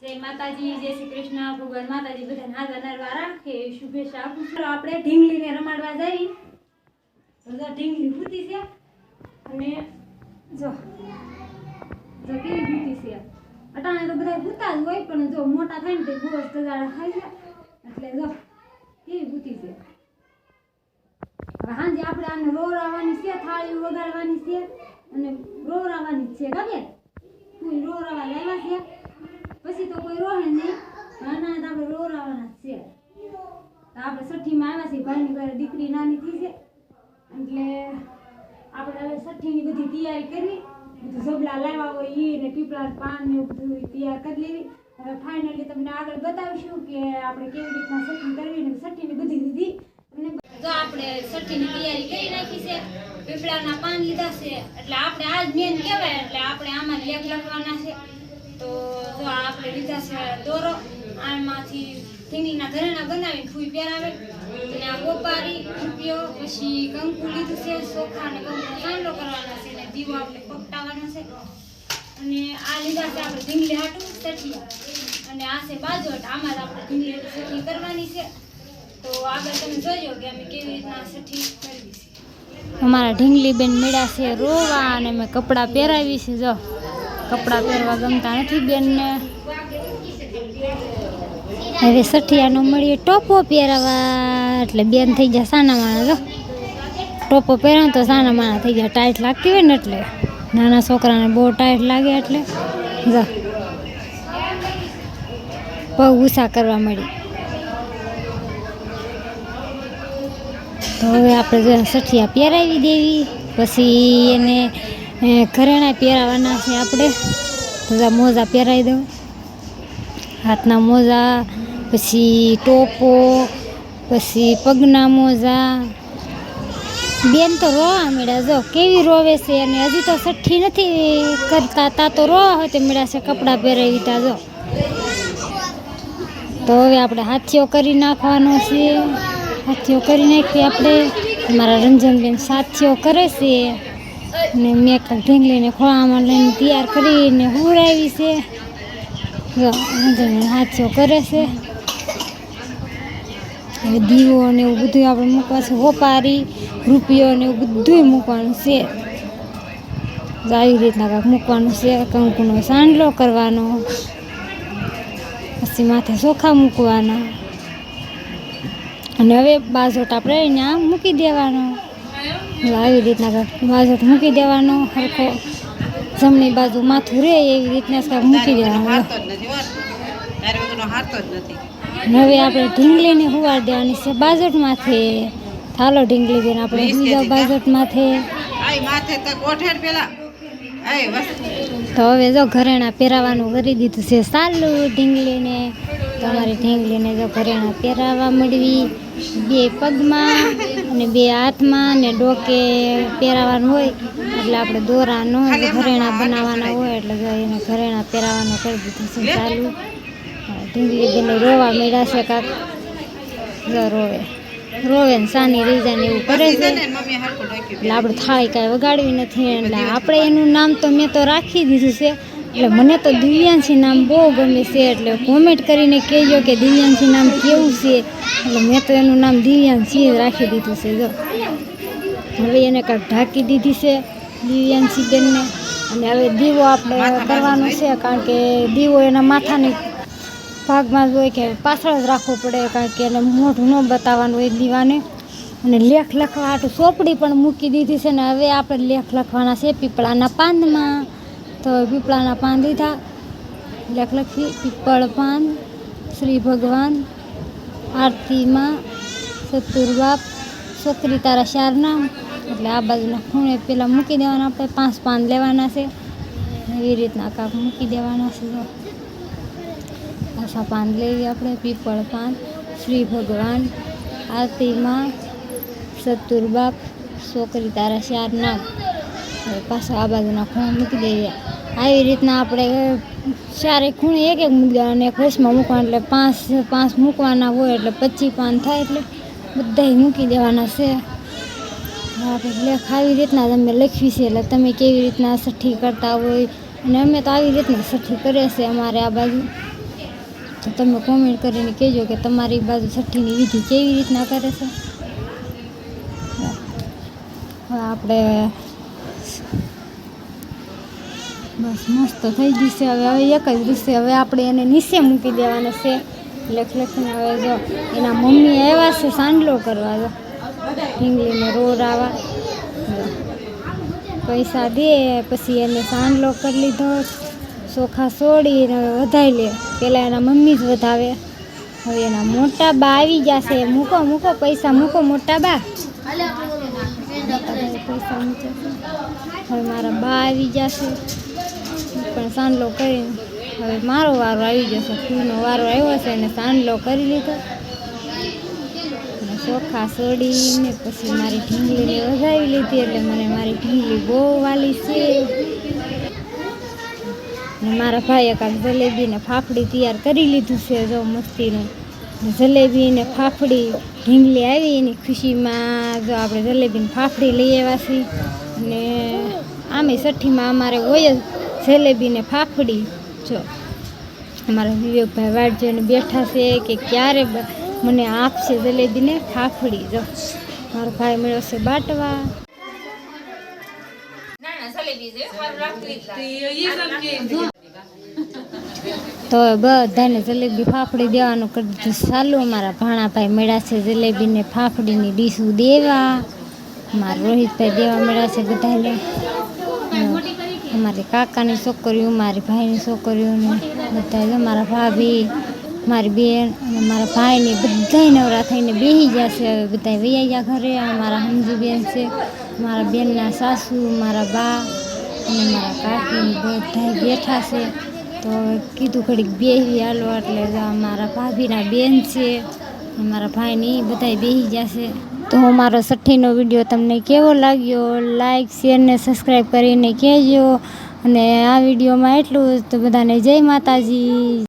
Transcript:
જય માતાજી, જય શ્રી કૃષ્ણ. ભગવાન માતાજી બધાને હાજર નરવા રાખે શુભેચ્છા આપું છું. આપણે ઢીંગલીને રમાડવા જઈ તો ઢીંગલી ફૂટી છે અને જો કેવી ફૂટી છે. અટાણે તો બધા ફૂટા જ હોય પણ જો મોટા થાય ને તે ગોળ તગાડા ખાઈ જાય એટલે જો કેવી ફૂટી છે. હાંજે આપણે આને રોરાવાની છે, થાળી વગાડવાની છે અને રોરાવાની છે. ગમે કોઈ રોરાવા લેવા છે પછી તો કોઈ રોહે નહીં. નાના તો આપણે રોરાવાના છે. તો આપણે છઠ્ઠીમાં આવ્યા છીએ. ભાઈની ઘરે દીકરી નાની થઈ છે એટલે આપણે હવે છઠ્ઠીની બધી તૈયારી કરવી. બધું ઝબલા લાવ્યા હોય એ ને પીપળા પાન ને એવું બધું તૈયાર કરી લેવી. હવે ફાઇનલી તમને આગળ બતાવીશું કે આપણે કેવી રીતના છઠ્ઠી કરવી ને છઠ્ઠીની બધી વિધિ. જો આપણે છઠ્ઠીની તૈયારી કરી નાખી છે. પીપળાના પાન લીધા છે એટલે આપણે આજ મેન કહેવાય એટલે આપણે આમાં લેખ લખવાના છે. તો જો આપણે લીધા છે દોરો, આમાંથી ઢીંગલીના ઘરેણા બનાવીને ફૂઈ પહેરાવે અને આ ગોપારી રૂપિયો પછી કંકુ લીધું છે, ચોખા ને કંકુ ચાંદલો કરવાના છે ને દીવો આપણે પકટાવવાનો છે. અને આ લીધા છે આપણે ઢીંગલી હાટું સઠિયા અને આ છે બાજોટ. આમાં જ આપણે ઢીંગલી સઠી કરવાની છે. તો આગળ તમે જોજો કે અમે કેવી રીતના સઠી કરવી છે. અમારા ઢીંગલી બેન મળ્યા છે રોવા અને મેં કપડાં પહેરાવી છે. જો કપડાં પહેરવા ગમતા નથી બેનને. હવે સઠિયાનો મળીએ ટોપો પહેરાવા એટલે બેન થઈ જાય સાના માણા. જો ટોપો પહેરાવ તો સાના માણા થઈ જાય. ટાઈટ લાગતી હોય ને એટલે નાના છોકરાને બહુ ટાઈટ લાગે એટલે જો પગ ઊંચા કરવા મળી. તો હવે આપણે જો સઠિયા પહેરાવી દેવી પછી એને ઘરેણા પહેરાવાના છે આપણે. તો મોજા પહેરાવી દઉં, હાથના મોજા, પછી ટોપો, પછી પગના મોજા. બેન તો રોવા મળ્યા. જો કેવી રોવે છે અને હજી તો છઠ્ઠી નથી કરતા તા તો રોવા હોય તે મળ્યા છે કપડાં પહેરાવી તા. જો તો હવે આપણે હાથીઓ કરી નાખવાનો છે. હાથીઓ કરી નાખી આપણે. મારા રંજનબેન સાથીઓ કરે છે ને મેં ઢીંગલીને ખોળામાં લઈને તૈયાર કરીને હુરાવી છે. જો રંજનબેન હાથીઓ કરે છે. હવે દીવો ને એવું બધું આપણે મૂકવા છે. હોપારી રૂપિયો ને એવું બધું મૂકવાનું છે. આવી રીતના કાંઈક મૂકવાનું છે. કંકુનો સાંડલો કરવાનો, પછી માથે ચોખા મૂકવાના અને હવે બાજોટ આપણે અહીંયા મૂકી દેવાનો. આવી રીતના કાંઈક બાજોટ મૂકી દેવાનો. હરખો જમણી બાજુ માથું રહે એવી રીતના કાંઈક મૂકી દેવાનું. હવે આપણે ઢીંગલીને હુવાર દેવાની છે બાજોટ માથે. થાલો ઢીંગલી બેન આપણે બીજા બાજોટ માથે. તો હવે જો ઘરેણા પહેરાવાનું કરી દીધું છે ચાલુ ઢીંગલીને. તો અમારી ઢીંગલીને જો ઘરેણા પહેરાવા મળવી. બે પગમાં અને બે હાથમાં ને ડોકે પહેરાવાનું હોય એટલે આપણે દોરાનો ઘરેણા બનાવવાના હોય એટલે જો એને ઘરેણા પહેરાવાનું કરી દીધું છે ચાલુ. ઢીંગલી બેને રોવા મળ્યા છે કાંક. જો રોવે ને સાની રીઝા ને એવું કરે છે એટલે આપણે થાળી કાંઈ વગાડવી નથી. એટલે આપણે એનું નામ તો મેં તો રાખી દીધું છે. એટલે મને તો દિવ્યાંશી નામ બહુ ગમે છે એટલે કોમેન્ટ કરીને કહેજો કે દિવ્યાંશી નામ કેવું છે. એટલે મેં તો એનું નામ દિવ્યાંશી રાખી દીધું છે. જો હવે એને કાંઈક ઢાંકી દીધી છે દિવ્યાંશી બેનને. અને હવે દીવો આપણે કરવાનો છે કારણ કે દીવો એના માથાની ભાગમાં જ હોય કે પાછળ જ રાખવું પડે કારણ કે એને મોઢું ન બતાવવાનું હોય દીવાને. અને લેખ લખવા હાટું ચોપડી પણ મૂકી દીધી છે ને હવે આપણે લેખ લખવાના છે પીપળાના પાનમાં. તો પીપળાના પાન લીધા, લેખ લખી. પીપળ પાન, શ્રી ભગવાન, આરતીમાં, સતુરબાપ, છોકરી તારા 4 નામ એટલે આ બાજુના ખૂણે પેલા મૂકી દેવાના. આપણે 5 પાન લેવાના છે એવી રીતના કાંક મૂકી દેવાના છે. આશા પાન લઈએ આપણે. પીપળ પાન, શ્રી ભગવાન, આરતીમાં, સતુરબાપ, છોકરી તારા 4 નામ પાછા આ બાજુના ખૂણે મૂકી દઈએ. આવી રીતના આપણે 4 ખૂણે એક મૂકી દેવાના. એક વચમાં મૂકવાના એટલે 5 મૂકવાના હોય એટલે 25 પાન થાય એટલે બધા મૂકી દેવાના છે. આપણે લેખ આવી રીતના તમે લખવી છે એટલે તમે કેવી રીતના સઠ્ઠી કરતા હોય અને અમે તો આવી રીતના સઠ્ઠી કરીએ છીએ અમારે આ બાજુ. તો તમે કોમેન્ટ કરીને કહેજો કે તમારી બાજુ છઠ્ઠીની વિધિ કેવી રીતના કરે છે. હવે આપણે બસ મસ્ત થઈ ગઈ છે. હવે એક જ દિવસે હવે આપણે એને નીચે મૂકી દેવાના છે. લખીને હવે જો એના મમ્મી આવ્યા છે સાંડલો કરવા, જો ઢીંગલીને રોરાવા પૈસા દે પછી એને સાંડલો કરી લીધો. ચોખા છોડીને વધાઈ લે, પહેલાં એના મમ્મી જ વધાવે. હવે એના મોટા બા આવી જશે. મૂકો પૈસા મૂકો મોટા બા. પૈસા મૂકે હવે મારા બા આવી જશે પણ સાંડલો કરીને. હવે મારો વારો આવી જશે. ફૂલનો વારો આવ્યો છે એને સાંડલો કરી લીધો અને ચોખા છોડીને પછી મારી ઢીંગલીને વધાવી લીધી. એટલે મને મારી ઢીંગલી બહુ વાલી છે. ને મારા ભાઈએ કાંઈક જલેબી ને ફાફડી તૈયાર કરી લીધું છે, જો મસ્તીનું. જલેબી ને ફાફડી ઢીંગલી આવી એની ખુશીમાં જો આપણે જલેબી ને ફાફડી લઈ આવ્યા છીએ. અને આમે છઠ્ઠીમાં અમારે હોય જ જલેબી ને ફાફડી. જો અમારા વિવેકભાઈ વાટ જોઈને બેઠા છે કે ક્યારે મને આપશે જલેબી ને ફાફડી. જો મારો ભાઈ મળ્યો છે બાટવા. તો બધાને જલેબી ફાફડી દેવાનું કરી દીધું ચાલુ. અમારા ભાણાભાઈ મળ્યા છે જલેબી ને ફાફડીની ડીશું દેવા. મારા રોહિતભાઈ દેવા મળ્યા છે બધાને. અમારી કાકાની છોકરીઓ, મારી ભાઈની છોકરીઓને બધા, મારા ભાભી, મારી બેન અને મારા ભાઈને બધા નવરા થઈને બેસી ગયા છે. હવે બધા વૈયા ગયા ઘરે. મારા સમજી બેન છે, મારા બેનના સાસુ, મારા બા અને મારા કાકી બધા બેઠા છે. તો કીધું ઘડીક બેસી હાલો, એટલે મારા ભાભીના બેન છે, મારા ભાઈની બધા બેસી ગયા છે. તો મારો છઠ્ઠીનો વિડીયો તમને કેવો લાગ્યો, લાઈક શેર ને સબસ્ક્રાઈબ કરીને કહેજો. અને આ વિડીયોમાં એટલું જ. તો બધાને જય માતાજી.